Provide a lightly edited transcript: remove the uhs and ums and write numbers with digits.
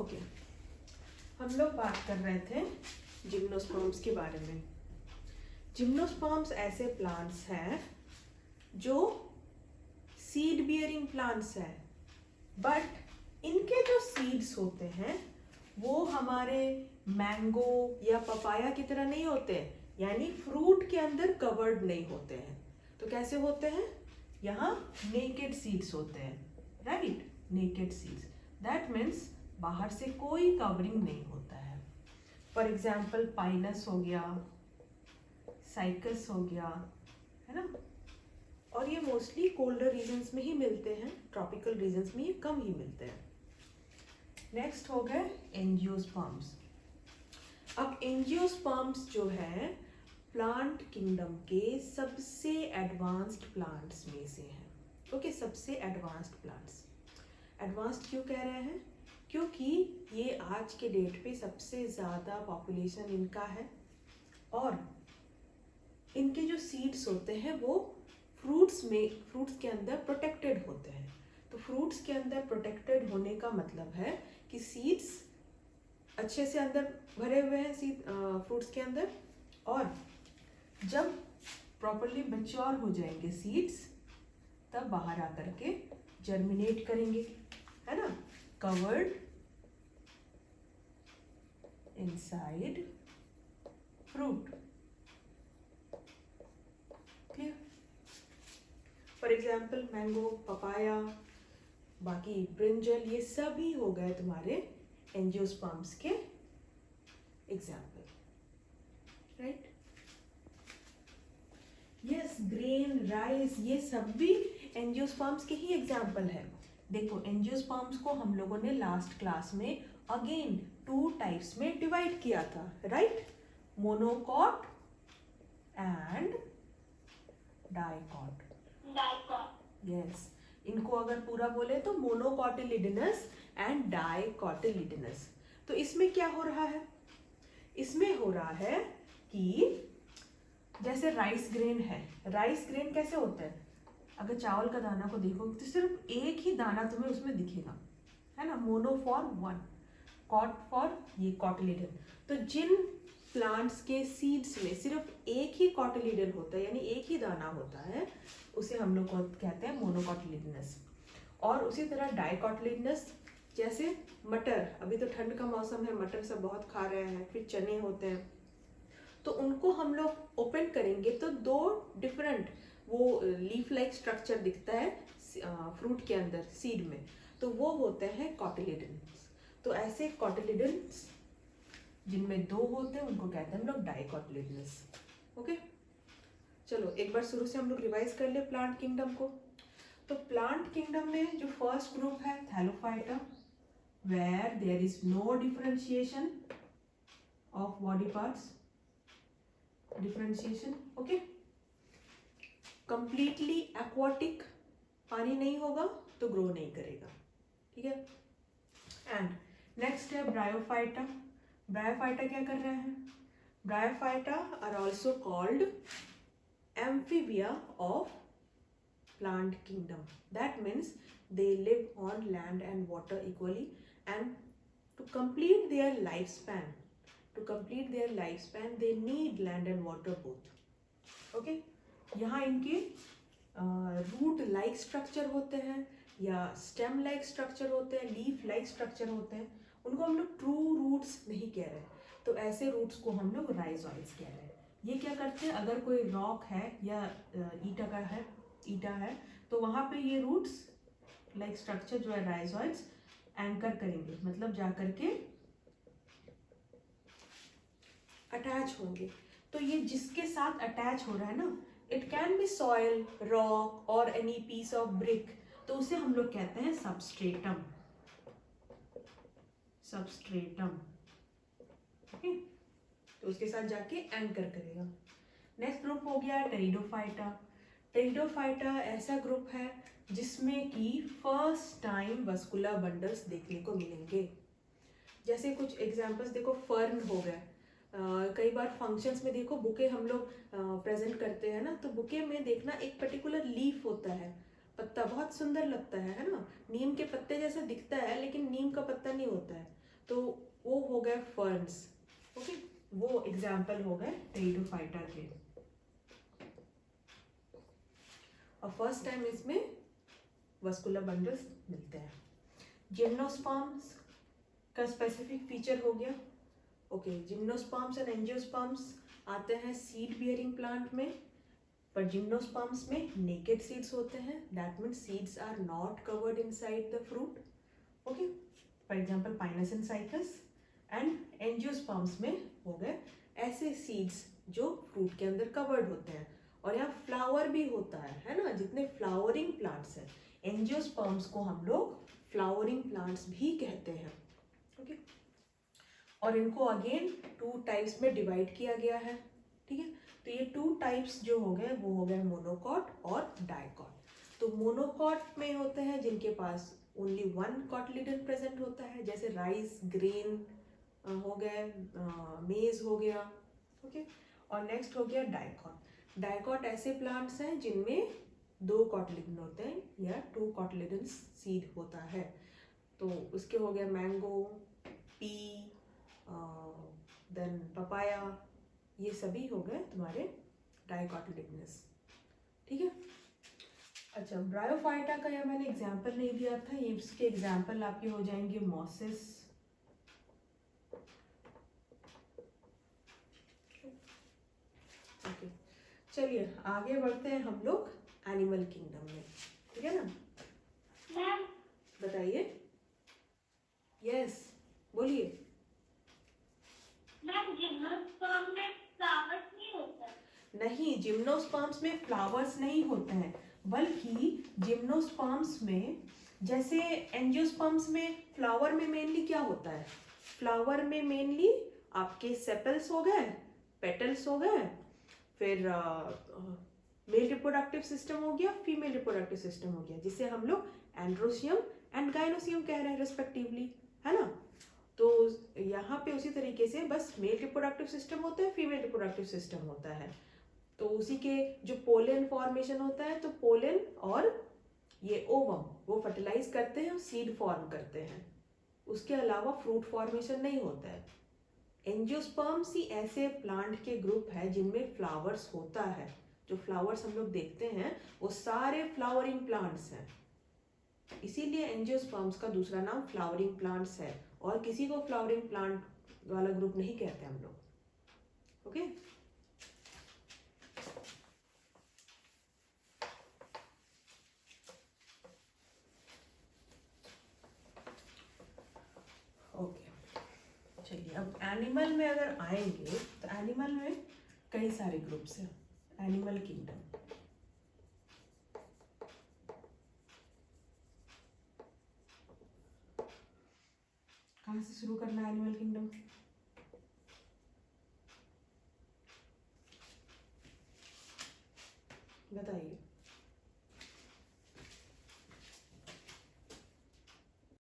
Okay, हम लोग बात कर रहे थे जिम्नोस्पर्म्स के बारे में। जिम्नोस्पर्म्स ऐसे प्लांट्स हैं जो सीड बियरिंग प्लांट्स हैं, बट इनके जो सीड्स होते हैं वो हमारे मैंगो या पपाया की तरह नहीं होते, यानी फ्रूट के अंदर कवर्ड नहीं होते हैं। तो कैसे होते हैं? यहाँ नेकेड सीड्स होते हैं, right? Naked seeds, that means बाहर से कोई कवरिंग नहीं होता है। फॉर एग्जाम्पल पाइनस हो गया, साइकस हो गया, है ना? और ये मोस्टली कोल्डर रीजन्स में ही मिलते हैं, ट्रॉपिकल रीजन्स में ये कम ही मिलते हैं। नेक्स्ट हो गए एंजियोस्पर्म्स। अब एंजियोस्पर्म्स जो है प्लांट किंगडम के सबसे एडवांस्ड प्लांट्स में से हैं। ओके, सबसे एडवांस्ड प्लांट्स। एडवांस्ड क्यों कह रहे हैं? क्योंकि ये आज के डेट पे सबसे ज़्यादा पॉपुलेशन इनका है और इनके जो सीड्स होते हैं वो फ्रूट्स के अंदर प्रोटेक्टेड होते हैं। तो फ्रूट्स के अंदर प्रोटेक्टेड होने का मतलब है कि सीड्स अच्छे से अंदर भरे हुए हैं फ्रूट्स के अंदर, और जब प्रॉपरली मैच्योर हो जाएंगे सीड्स तब बाहर आकर के जर्मिनेट करेंगे, है ना? Covered inside fruit. Clear? For example mango, papaya, बाकी ब्रिंजल, ये सभी हो गए तुम्हारे एंजियोस्पर्म्स के example, right? Yes, grain, rice, ये सब भी एंजियोस्पर्म्स के ही एग्जाम्पल है। देखो, एंजियोस्पर्म्स को हम लोगों ने लास्ट क्लास में अगेन 2 टाइप्स में डिवाइड किया था, right? Monocot and dicot. Yes, इनको अगर पूरा बोले तो मोनोकॉटिलिडनस एंड डाइकॉटिलिडनस। तो इसमें क्या हो रहा है? इसमें हो रहा है कि जैसे राइस ग्रेन है, राइस ग्रेन कैसे होता है? अगर चावल का दाना को देखो तो सिर्फ एक ही दाना तुम्हें उसमें दिखेगा, है ना? Mono for one, cot for ये कॉटिलिडन। तो जिन प्लांट्स के सीड्स में सिर्फ एक ही कॉटिलिडन होता है, यानी एक ही दाना होता है, उसे हम लोग कहते हैं मोनोकॉटिलिडनस। और उसी तरह डाइकॉटिलिडनस, जैसे मटर, अभी तो ठंड का मौसम है, मटर सब बहुत खा रहे हैं, फिर चने होते हैं, तो उनको हम लोग ओपन करेंगे तो 2 डिफरेंट वो लीफ लाइक स्ट्रक्चर दिखता है फ्रूट के अंदर, सीड में, तो वो होते हैं कॉटिलिडन्स। तो ऐसे कॉटिलिडन्स जिनमें 2 होते हैं उनको कहते हैं हम लोग डाइकॉटिलिडनस। ओके, चलो एक बार शुरू से हम लोग रिवाइज कर ले प्लांट किंगडम को। तो प्लांट किंगडम में जो फर्स्ट ग्रुप है thallophyta, where there is no differentiation of body parts, differentiation, okay. Completely aquatic, पानी नहीं होगा तो ग्रो नहीं करेगा, ठीक है। एंड नेक्स्ट है ब्रायोफाइटा। ब्रायोफाइटा क्या कर रहे हैं? Bryophyta are also called amphibia of plant kingdom. That means they live on land and water equally, and to complete their lifespan they need land and water both. Okay, यहाँ इनके root like structure होते हैं या stem like structure होते हैं, leaf like structure होते हैं, उनको हम लोग ट्रू रूट्स नहीं कह रहे, तो ऐसे रूट्स को हम लोग राइजोइड्स कह रहे हैं। ये क्या करते हैं? अगर कोई रॉक है या ईटा है तो वहाँ पे ये रूट्स लाइक स्ट्रक्चर जो है राइजोइड्स एंकर करेंगे, मतलब जा करके अटैच होंगे। तो ये जिसके साथ अटैच हो रहा है ना, it can be soil, rock और एनी पीस ऑफ ब्रिक, तो उसे हम लोग कहते हैं सबस्ट्रेटम। ओके, तो उसके साथ जाके एंकर करेगा। नेक्स्ट ग्रुप हो गया टेरिडोफाइटा। टेरिडोफाइटा ऐसा ग्रुप है जिसमें कि फर्स्ट टाइम वस्कुलर बंडल्स देखने को मिलेंगे। जैसे कुछ एग्जांपल्स देखो, फर्न हो गया। कई बार फंक्शंस में देखो बुके हम लोग प्रेजेंट करते हैं ना, तो बुके में देखना एक पर्टिकुलर लीफ होता है, पत्ता बहुत सुंदर लगता है ना, नीम के पत्ते जैसा दिखता है लेकिन नीम का पत्ता नहीं होता है। तो वो हो गए फर्न्स। ओके, वो एग्जाम्पल हो गए टेरिडोफाइटा के। और फर्स्ट टाइम इसमें वस्कुलर बंडल्स मिलते हैं। जिम्नोस्पर्म्स का स्पेसिफिक फीचर हो गया। ओके, जिम्नोस्पर्म्स एंड एंजियोस्पर्म्स आते हैं सीड बियरिंग प्लांट में, पर जिम्नोस्पर्म्स में नेकेड सीड्स होते हैं, that means seeds are not covered inside the fruit. Okay, for example pinus and cycas. And angiosperms में हो गए ऐसे सीड्स जो फ्रूट के अंदर कवर्ड होते हैं, और यहाँ फ्लावर भी होता है ना, जितने फ्लावरिंग प्लांट्स हैं एंजियोस्पर्म्स को हम लोग फ्लावरिंग प्लांट्स भी कहते हैं। ओके, और इनको अगेन 2 टाइप्स में डिवाइड किया गया है। ठीक है, तो ये 2 टाइप्स जो हो गए वो हो गए मोनोकॉट और डाइकॉट। तो मोनोकॉट में होते हैं जिनके पास ओनली 1 कॉटलिडन प्रेजेंट होता है, जैसे राइस ग्रेन हो गए, मेज हो गया। ओके, और नेक्स्ट हो गया डाइकॉट। डाइकॉट ऐसे प्लांट्स हैं जिनमें 2 कॉटलिडन होते हैं या 2 कॉटलिडन सीड होता है। तो उसके हो गए मैंगो, पी, देन पपाया, ये सभी हो गए तुम्हारे डाइकॉटिलिडनस। ठीक है, अच्छा, ब्रायोफाइटा का यहाँ मैंने एग्जाम्पल नहीं दिया था, ये इसके एग्जाम्पल आपके हो जाएंगे मॉसेस। ओके, चलिए आगे बढ़ते हैं हम लोग एनिमल किंगडम में। ठीक है ना, मैम बताइए। यस, बोलिए। जिम्नोस्पर्म में फ्लावर्स नहीं होता है? नहीं, जिम्नोस्पर्म्स में फ्लावर्स नहीं होते हैं, बल्कि जिम्नोस्पर्म्स में जैसे एंजियोस्पर्म्स में फ्लावर में मेनली क्या होता है, फ्लावर में मेनली आपके सेपल्स हो गए, पेटल्स हो गए, फिर मेल रिप्रोडक्टिव सिस्टम हो गया, फीमेल रिप्रोडक्टिव सिस्टम हो गया, जिसे हम लोग एंड्रोसियम एंड गाइनोसियम कह रहे हैं रिस्पेक्टिवली, है ना। तो यहाँ पे उसी तरीके से बस मेल रिप्रोडक्टिव सिस्टम होता है, फीमेल रिप्रोडक्टिव सिस्टम होता है। तो उसी के जो पोलन फॉर्मेशन होता है, तो पोलन और ये ओवम वो फर्टिलाइज करते हैं और सीड फॉर्म करते हैं, उसके अलावा फ्रूट फॉर्मेशन नहीं होता है। एंजियोस्पर्म्स ही ऐसे प्लांट के ग्रुप है जिनमें फ्लावर्स होता है। जो फ्लावर्स हम लोग देखते हैं वो सारे फ्लावरिंग प्लांट्स हैं, इसीलिए एंजियोस्पर्म्स का दूसरा नाम फ्लावरिंग प्लांट्स है, और किसी को फ्लावरिंग प्लांट वाला ग्रुप नहीं कहते हम लोग। ओके, ओके, चलिए अब एनिमल में अगर आएंगे तो एनिमल में कई सारे ग्रुप्स हैं। एनिमल किंगडम, कहाँ से शुरू करना है एनिमल किंगडम? बताइए।